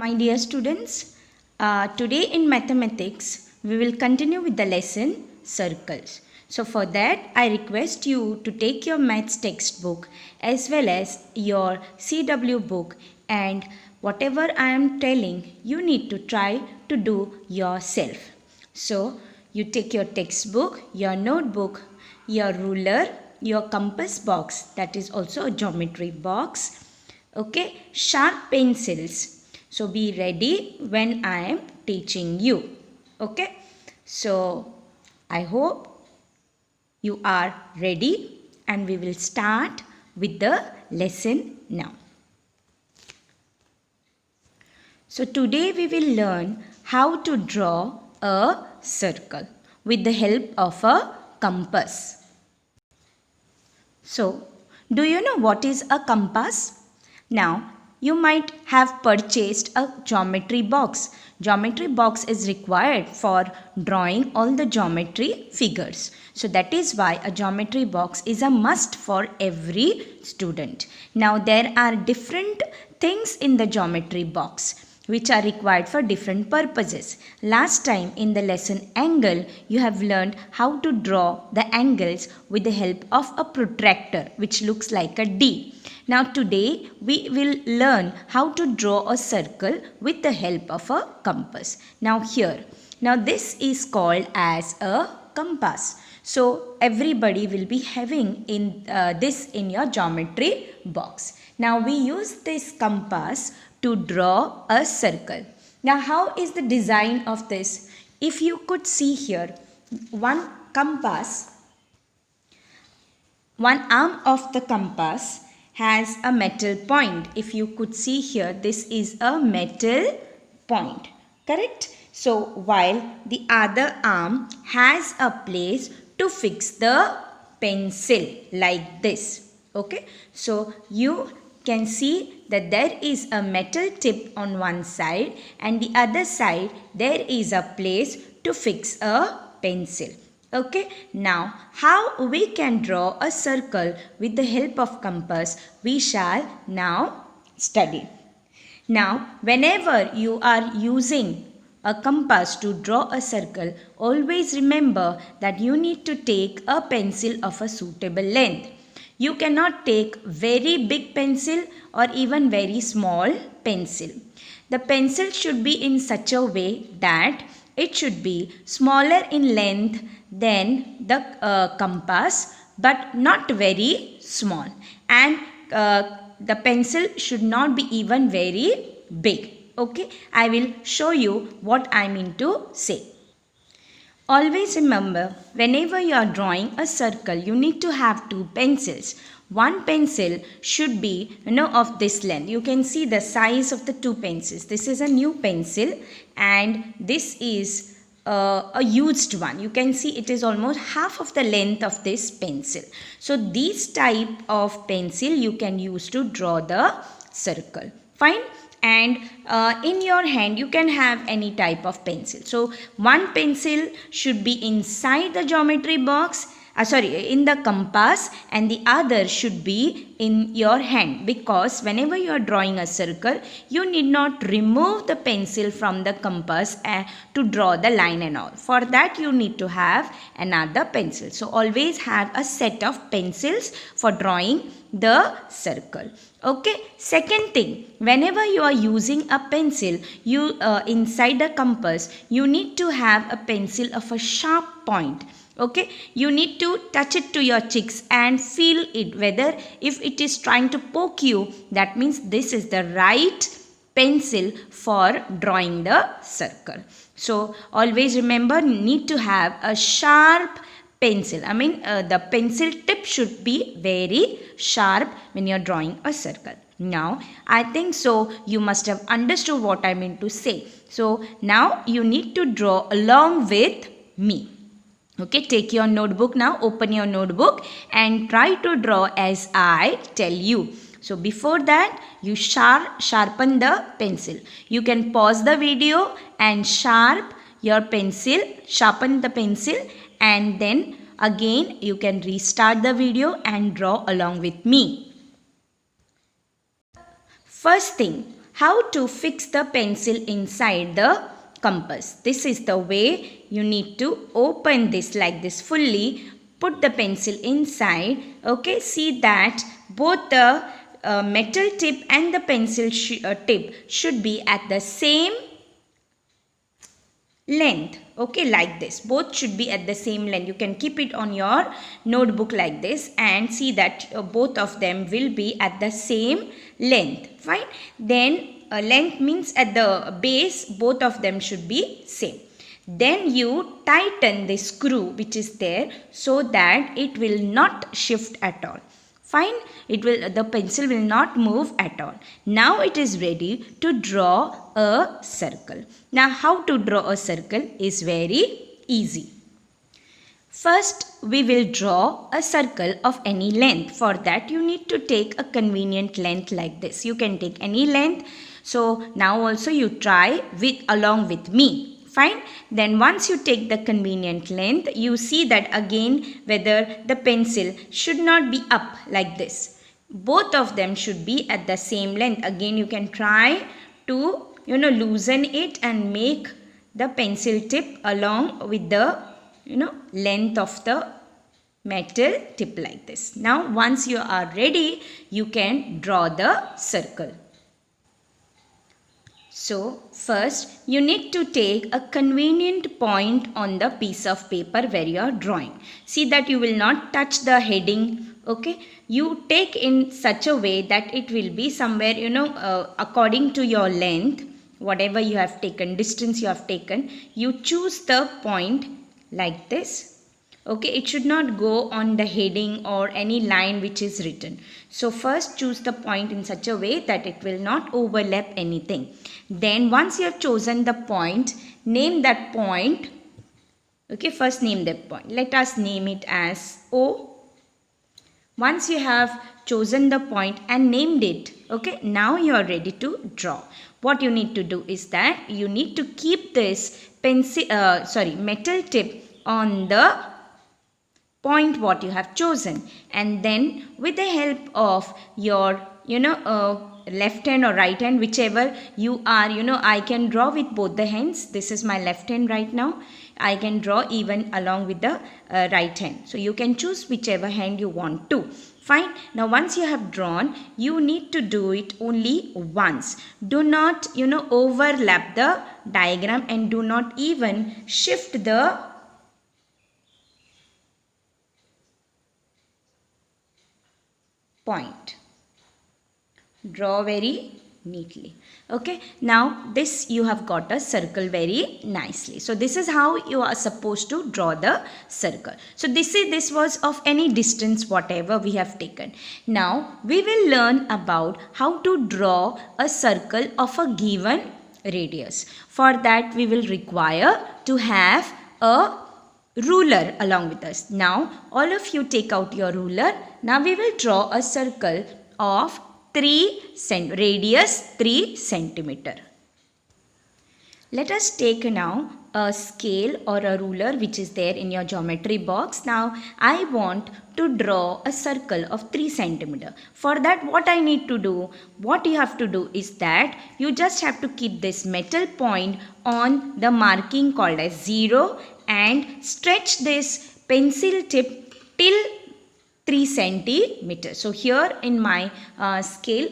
My dear students, today in mathematics we will continue with the lesson circles. So for that I request you to take your maths textbook as well as your CW book, and whatever I am telling you need to try to do yourself. So you take your textbook, your notebook, your ruler, your compass box, that is also a geometry box, okay, sharp pencils. So be ready when I am teaching you. Okay. So I hope you are ready and we will start with the lesson now. So today we will learn how to draw a circle with the help of a compass. So do you know what is a compass? Now you might have purchased a geometry box. Geometry box is required for drawing all the geometry figures. So that is why a geometry box is a must for every student. Now there are different things in the geometry box which are required for different purposes. Last time in the lesson angle, you have learned how to draw the angles with the help of a protractor which looks like a D. Now today we will learn how to draw a circle with the help of a compass. Now this is called as a compass. So everybody will be having this in your geometry box. Now we use this compass to draw a circle. Now how is the design of this? If you could see here, one arm of the compass has a metal point. If you could see here, this is a metal point, correct? So while the other arm has a place to fix the pencil like this, okay? So you can see that there is a metal tip on one side and the other side there is a place to fix a pencil. Okay, now how we can draw a circle with the help of compass, we shall now study. Now whenever you are using a compass to draw a circle, always remember that you need to take a pencil of a suitable length. You cannot take very big pencil or even very small pencil. The pencil should be in such a way that it should be smaller in length than the compass, but not very small. And the pencil should not be even very big. Okay, I will show you what I mean to say. Always remember, whenever you are drawing a circle, you need to have two pencils. One pencil should be of this length. You can see the size of the two pencils. This is a new pencil and this is a used one. You can see it is almost half of the length of this pencil. So this type of pencil you can use to draw the circle. Fine. And in your hand you can have any type of pencil. So one pencil should be inside the geometry box, in the compass, and the other should be in your hand, because whenever you are drawing a circle you need not remove the pencil from the compass to draw the line and all. For that you need to have another pencil. So always have a set of pencils for drawing the circle. Okay, second thing, whenever you are using a pencil, you inside the compass you need to have a pencil of a sharp point. Okay, you need to touch it to your cheeks and feel it, whether if it is trying to poke you, that means this is the right pencil for drawing the circle. So always remember, need to have a sharp pencil. The pencil tip should be very sharp when you are drawing a circle. Now I think so you must have understood what I mean to say. So now you need to draw along with me. Okay, take your notebook now, open your notebook and try to draw as I tell you. So before that, you sharpen the pencil. You can pause the video and sharpen the pencil, and then again you can restart the video and draw along with me. First thing, how to fix the pencil inside the compass. This is the way you need to open this like this fully. Put the pencil inside. Okay, see that both the metal tip and the pencil tip should be at the same length. Okay, like this, both should be at the same length. You can keep it on your notebook like this and see that both of them will be at the same length. Fine. Then length means at the base both of them should be same. Then you tighten the screw which is there so that it will not shift at all. Fine, the pencil will not move at all. Now it is ready to draw a circle. Now how to draw a circle is very easy. First we will draw a circle of any length. For that you need to take a convenient length like this. You can take any length. So now also you try along with me. Fine. Then once you take the convenient length, you see that again whether the pencil should not be up like this. Both of them should be at the same length. Again you can try to loosen it and make the pencil tip along with the length of the metal tip like this. Now once you are ready, you can draw the circle. So first you need to take a convenient point on the piece of paper where you are drawing. See that you will not touch the heading. Okay, you take in such a way that it will be somewhere according to your length, whatever you have taken, distance you have taken, you choose the point like this. Okay, it should not go on the heading or any line which is written. So first choose the point in such a way that it will not overlap anything. Then once you have chosen the point, name that point. Okay, first name that point. Let us name it as O. Once you have chosen the point and named it, okay, now you are ready to draw. What you need to do is that you need to keep this metal tip on the point what you have chosen, and then with the help of your left hand or right hand, whichever you are, I can draw with both the hands. This is my left hand right now. I can draw even along with the right hand. So you can choose whichever hand you want to. Fine. Now once you have drawn, you need to do it only once. Do not overlap the diagram and do not even shift the point. Draw very neatly. Okay, now this you have got a circle very nicely. So this is how you are supposed to draw the circle. So this was of any distance whatever we have taken. Now we will learn about how to draw a circle of a given radius. For that we will require to have a ruler along with us. Now all of you take out your ruler. Now we will draw a circle of radius 3 centimeter. Let us take now a scale or a ruler which is there in your geometry box. Now I want to draw a circle of 3 centimeter. For that what I need to do, what you have to do is that you just have to keep this metal point on the marking called as 0 and stretch this pencil tip till 3 centimeters. So here in my scale,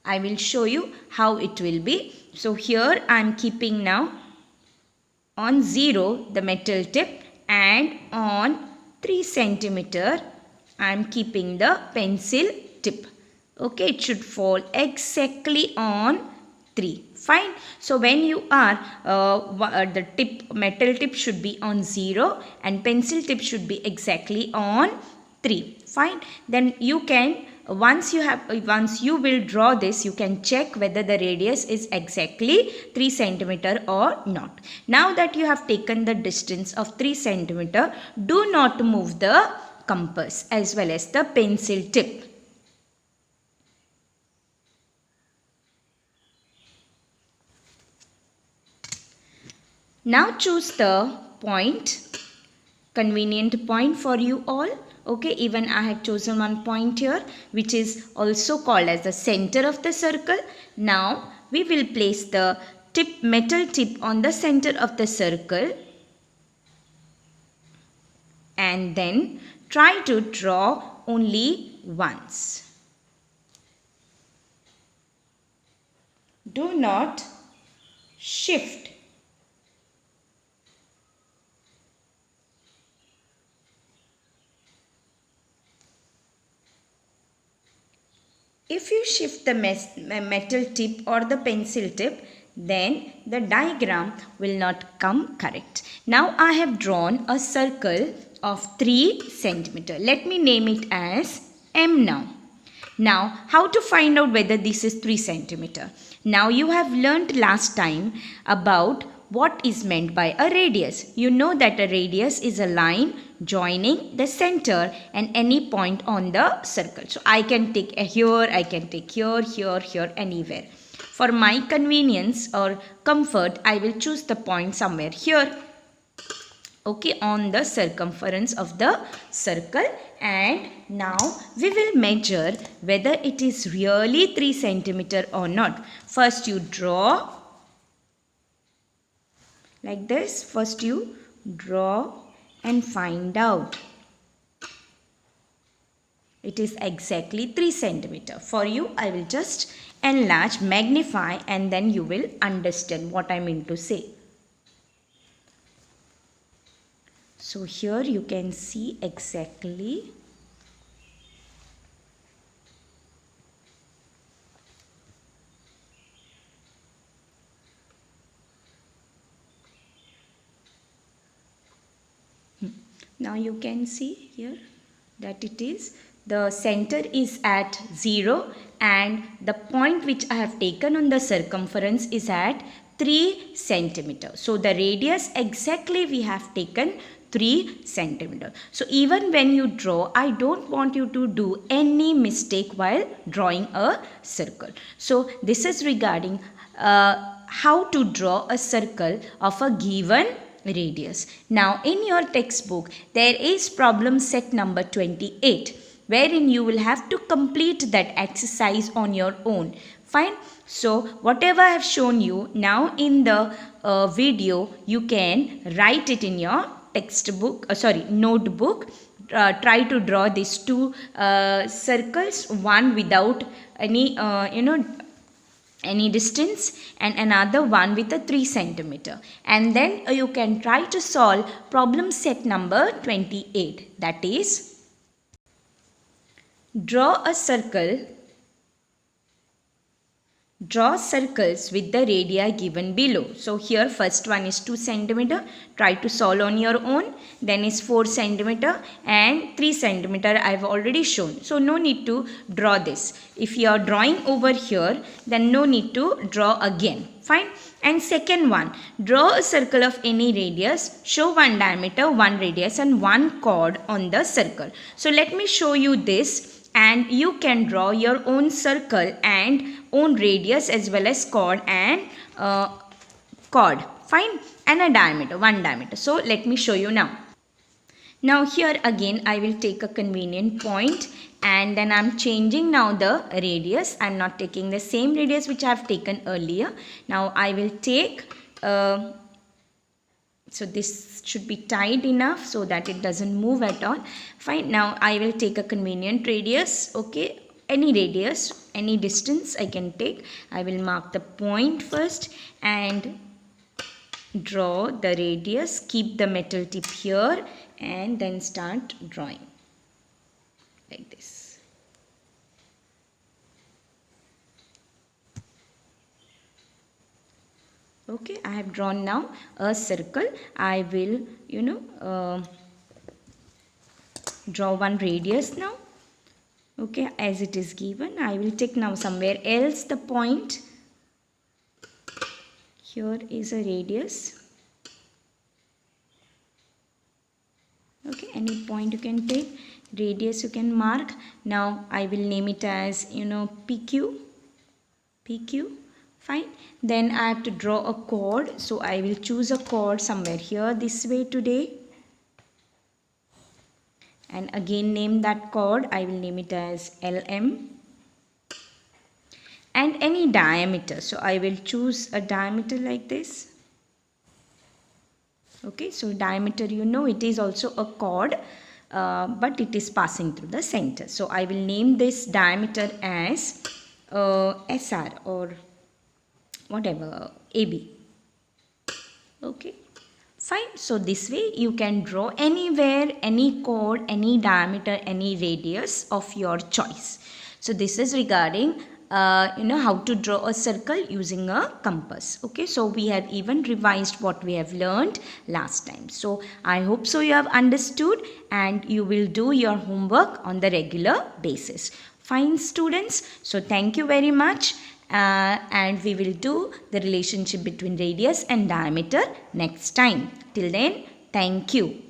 I will show you how it will be. So here I am keeping now on 0 the metal tip, and on 3 centimeter I am keeping the pencil tip. Okay, it should fall exactly on 3. Fine. So when you are the metal tip should be on 0 and pencil tip should be exactly on 3. Fine. Then you can once you will draw this, you can check whether the radius is exactly 3 centimeter or not. Now that you have taken the distance of 3 centimeter, do not move the compass as well as the pencil tip. Now choose the point, convenient point for you all. Okay, even I had chosen one point here, which is also called as the center of the circle. Now we will place the metal tip on the center of the circle and then try to draw only once. Do not shift. If you shift the metal tip or the pencil tip, then the diagram will not come correct. Now I have drawn a circle of 3 centimeter. Let me name it as M now. Now, how to find out whether this is 3 centimeter? Now you have learnt last time about what is meant by a radius. You know that a radius is a line joining the center and any point on the circle. So I can take a here, I can take here, here, here, anywhere. For my convenience or comfort, I will choose the point somewhere here. Okay, on the circumference of the circle, and now we will measure whether it is really 3 centimeter or not. First you draw like this. First you draw and find out. It is exactly 3 centimeter. For you, I will just enlarge, magnify, and then you will understand what I mean to say. So here you can see exactly now you can see here that it is the center is at 0 and the point which I have taken on the circumference is at 3 centimeter. So the radius exactly we have taken 3 centimeter. So even when you draw, I don't want you to do any mistake while drawing a circle. So this is regarding how to draw a circle of a given radius. Now in your textbook there is problem set number 28 wherein you will have to complete that exercise on your own. Fine. So whatever I have shown you now in the video, you can write it in your textbook, notebook. Try to draw these 2 circles, one without any any distance and another one with a 3 centimeter, and then you can try to solve problem set number 28, that is draw circles with the radii given below. So here first one is 2 centimeter. Try to solve on your own. Then is 4 centimeter and 3 centimeter I have already shown. So no need to draw this. If you are drawing over here, then no need to draw again. Fine. And second one, draw a circle of any radius. Show one diameter, one radius and one chord on the circle. So let me show you this. And you can draw your own circle and own radius as well as chord and chord. Fine. And a diameter, one diameter. So let me show you now. Now here again I will take a convenient point and then I am changing now the radius. I am not taking the same radius which I have taken earlier. Now I will take so this should be tight enough so that it doesn't move at all. Fine. Now I will take a convenient radius. Okay. Any radius, any distance I can take. I will mark the point first and draw the radius. Keep the metal tip here and then start drawing like this. Okay, I have drawn now a circle. I will, draw one radius now. Okay, as it is given. I will take now somewhere else the point. Here is a radius. Okay, any point you can take. Radius you can mark. Now I will name it as, PQ. PQ. Fine. Then I have to draw a chord. So I will choose a chord somewhere here this way today. and again name that chord. I will name it as LM. And any diameter, so I will choose a diameter like this. Okay, so diameter, you know, it is also a chord, but it is passing through the center. So I will name this diameter as SR or whatever, AB. Okay, fine. So this way you can draw anywhere, any chord, any diameter, any radius of your choice. So this is regarding how to draw a circle using a compass. Okay, so we have even revised what we have learned last time. So I hope so you have understood and you will do your homework on the regular basis. Fine, students. So thank you very much. And we will do the relationship between radius and diameter next time. Till then, thank you.